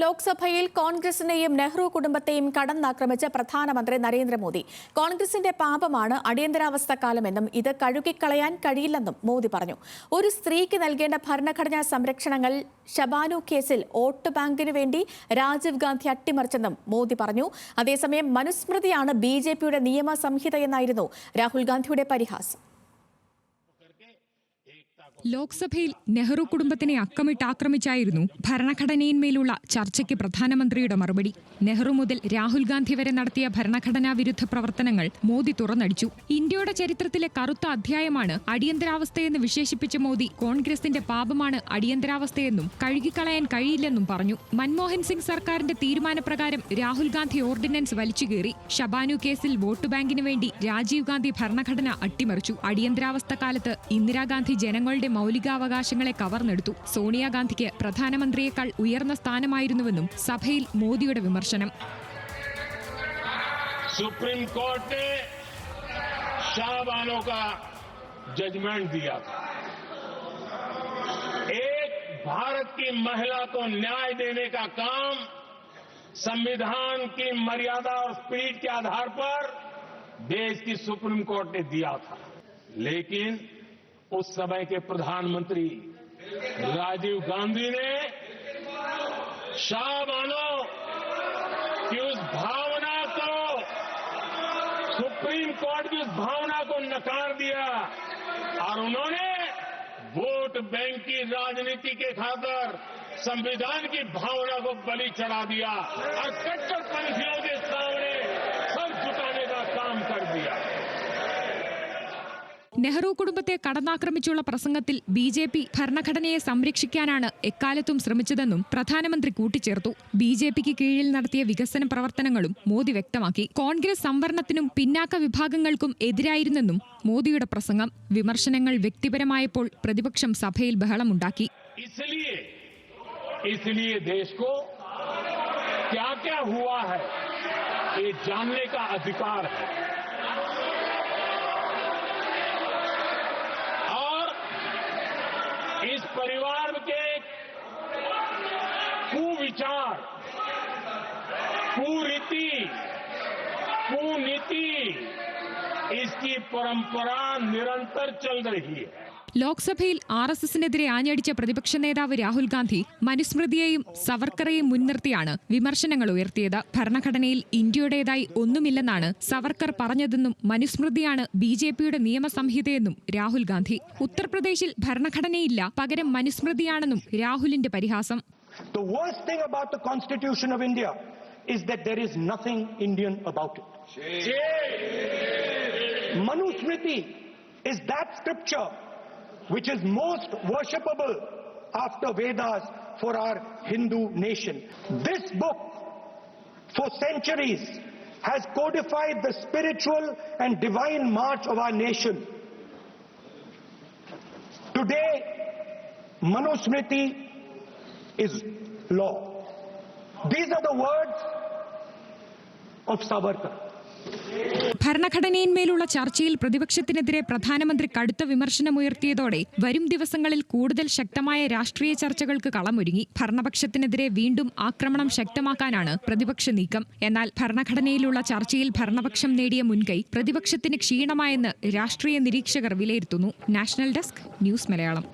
ലോക്സഭയിൽ കോൺഗ്രസിനെയും നെഹ്റു കുടുംബത്തെയും കടന്നാക്രമിച്ച പ്രധാനമന്ത്രി നരേന്ദ്രമോദി. കോൺഗ്രസിന്റെ പാപമാണ് അടിയന്തരാവസ്ഥ കാലമെന്നും ഇത് കഴുകിക്കളയാൻ കഴിയില്ലെന്നും മോദി പറഞ്ഞു. ഒരു സ്ത്രീക്ക് നൽകേണ്ട ഭരണഘടനാ സംരക്ഷണങ്ങൾ ഷബാനു കേസിൽ വോട്ട് ബാങ്കിനു വേണ്ടി രാജീവ് ഗാന്ധി അട്ടിമറിച്ചെന്നും മോദി പറഞ്ഞു. അതേസമയം മനുസ്മൃതിയാണ് ബിജെപിയുടെ നിയമ സംഹിതയെന്നായിരുന്നു രാഹുൽ ഗാന്ധിയുടെ പരിഹാസം. ലോക്സഭയിൽ നെഹ്റു കുടുംബത്തിനെ അക്കമിട്ടാക്രമിച്ചായിരുന്നു ഭരണഘടനയിന്മേലുള്ള ചർച്ചയ്ക്ക് പ്രധാനമന്ത്രിയുടെ മറുപടി. നെഹ്റു മുതൽ രാഹുൽ ഗാന്ധി വരെ നടത്തിയ ഭരണഘടനാ വിരുദ്ധ പ്രവർത്തനങ്ങൾ മോദി തുറന്നടിച്ചു. ഇന്ത്യയുടെ ചരിത്രത്തിലെ കറുത്ത അധ്യായമാണ് അടിയന്തരാവസ്ഥയെന്ന് വിശേഷിപ്പിച്ച മോദി കോൺഗ്രസിന്റെ പാപമാണ് അടിയന്തരാവസ്ഥയെന്നും കഴുകിക്കളയാൻ കഴിയില്ലെന്നും പറഞ്ഞു. മൻമോഹൻ സിംഗ് സർക്കാരിന്റെ തീരുമാനപ്രകാരം രാഹുൽ ഗാന്ധി ഓർഡിനൻസ് വലിച്ചുകീറി. ഷബാനു കേസിൽ വോട്ട് ബാങ്കിന് വേണ്ടി രാജീവ് ഗാന്ധി ഭരണഘടന അട്ടിമറിച്ചു. അടിയന്തരാവസ്ഥ കാലത്ത് ഇന്ദിരാഗാന്ധി ജനങ്ങളുടെ മൗലികാവകാശങ്ങളെ കവർന്നെടുത്തു. സോണിയാഗാന്ധിക്ക് പ്രധാനമന്ത്രിയേക്കാൾ ഉയർന്ന സ്ഥാനമായിരുന്നുവെന്നും സഭയിൽ മോദിയുടെ വിമർശനം. सुप्रीम कोर्ट ने शाहबानो का जजमेंट दिया था. एक भारत की महिला को न्याय देने का काम संविधान की मर्यादा और स्पीड के आधार पर देश की सुप्रीम कोर्ट ने दिया था. लेकिन उस समय के प्रधानमंत्री राजीव गांधी ने शाहबानो की उस भावना को, सुप्रीम कोर्ट की उस भावना को नकार दिया और उन्होंने वोट बैंक की राजनीति के खातिर संविधान की भावना को बलि चढ़ा दिया और कट्टरपंथियों के सामने सर झुकाने का काम कर दिया. നെഹ്റു കുടുംബത്തെ കടന്നാക്രമിച്ചുള്ള പ്രസംഗത്തിൽ ബിജെപി ഭരണഘടനയെ സംരക്ഷിക്കാനാണ് എക്കാലത്തും ശ്രമിച്ചതെന്നും പ്രധാനമന്ത്രി കൂട്ടിച്ചേർത്തു. ബിജെപിക്ക് കീഴിൽ നടത്തിയ വികസന പ്രവർത്തനങ്ങളും മോദി വ്യക്തമാക്കി. കോൺഗ്രസ് സംവരണത്തിനും പിന്നാക്ക വിഭാഗങ്ങൾക്കും എതിരായിരുന്നെന്നും മോദിയുടെ പ്രസംഗം. വിമർശനങ്ങൾ വ്യക്തിപരമായപ്പോൾ പ്രതിപക്ഷം സഭയിൽ ബഹളമുണ്ടാക്കി. इस परिवार के कुविचार, कुरीति, कुनीति, इसकी परंपरा निरंतर चल रही है. ലോക്സഭയിൽ RSSനെതിരെ ആഞ്ഞടിച്ച പ്രതിപക്ഷ നേതാവ് രാഹുൽ ഗാന്ധി മനുസ്മൃതിയെയും സവർക്കറെയും മുൻനിർത്തിയാണ് വിമർശനങ്ങൾ ഉയർത്തിയത്. ഭരണഘടനയിൽ ഇന്ത്യയുടേതായി ഒന്നുമില്ലെന്നാണ് സവർക്കർ പറഞ്ഞതെന്നും മനുസ്മൃതിയാണ് ബിജെപിയുടെ നിയമസംഹിതയെന്നും രാഹുൽ ഗാന്ധി. ഉത്തർപ്രദേശിൽ ഭരണഘടനയില്ല, പകരം മനുസ്മൃതിയാണെന്നും രാഹുലിന്റെ പരിഹാസം. The worst thing about the Constitution of India is that there is nothing Indian about it. Manusmriti is that scripture which is most worshipable after Vedas for our Hindu nation. This book for centuries has codified the spiritual and divine march of our nation. Today, Manusmriti is law. These are the words of Savarkar. ഭരണഘടനയിന്മേലുള്ള ചർച്ചയിൽ പ്രതിപക്ഷത്തിനെതിരെ പ്രധാനമന്ത്രി കടുത്ത വിമർശനമുയർത്തിയതോടെ വരും ദിവസങ്ങളിൽ കൂടുതൽ ശക്തമായ രാഷ്ട്രീയ ചർച്ചകൾക്ക് കളമൊരുങ്ങി. ഭരണപക്ഷത്തിനെതിരെ വീണ്ടും ആക്രമണം ശക്തമാക്കാനാണ് പ്രതിപക്ഷ നീക്കം. എന്നാൽ ഭരണഘടനയിലുള്ള ചർച്ചയിൽ ഭരണപക്ഷം നേടിയ മുൻകൈ പ്രതിപക്ഷത്തിന് ക്ഷീണമായെന്ന് രാഷ്ട്രീയ നിരീക്ഷകർ വിലയിരുത്തുന്നു. National desk, news Malayalam.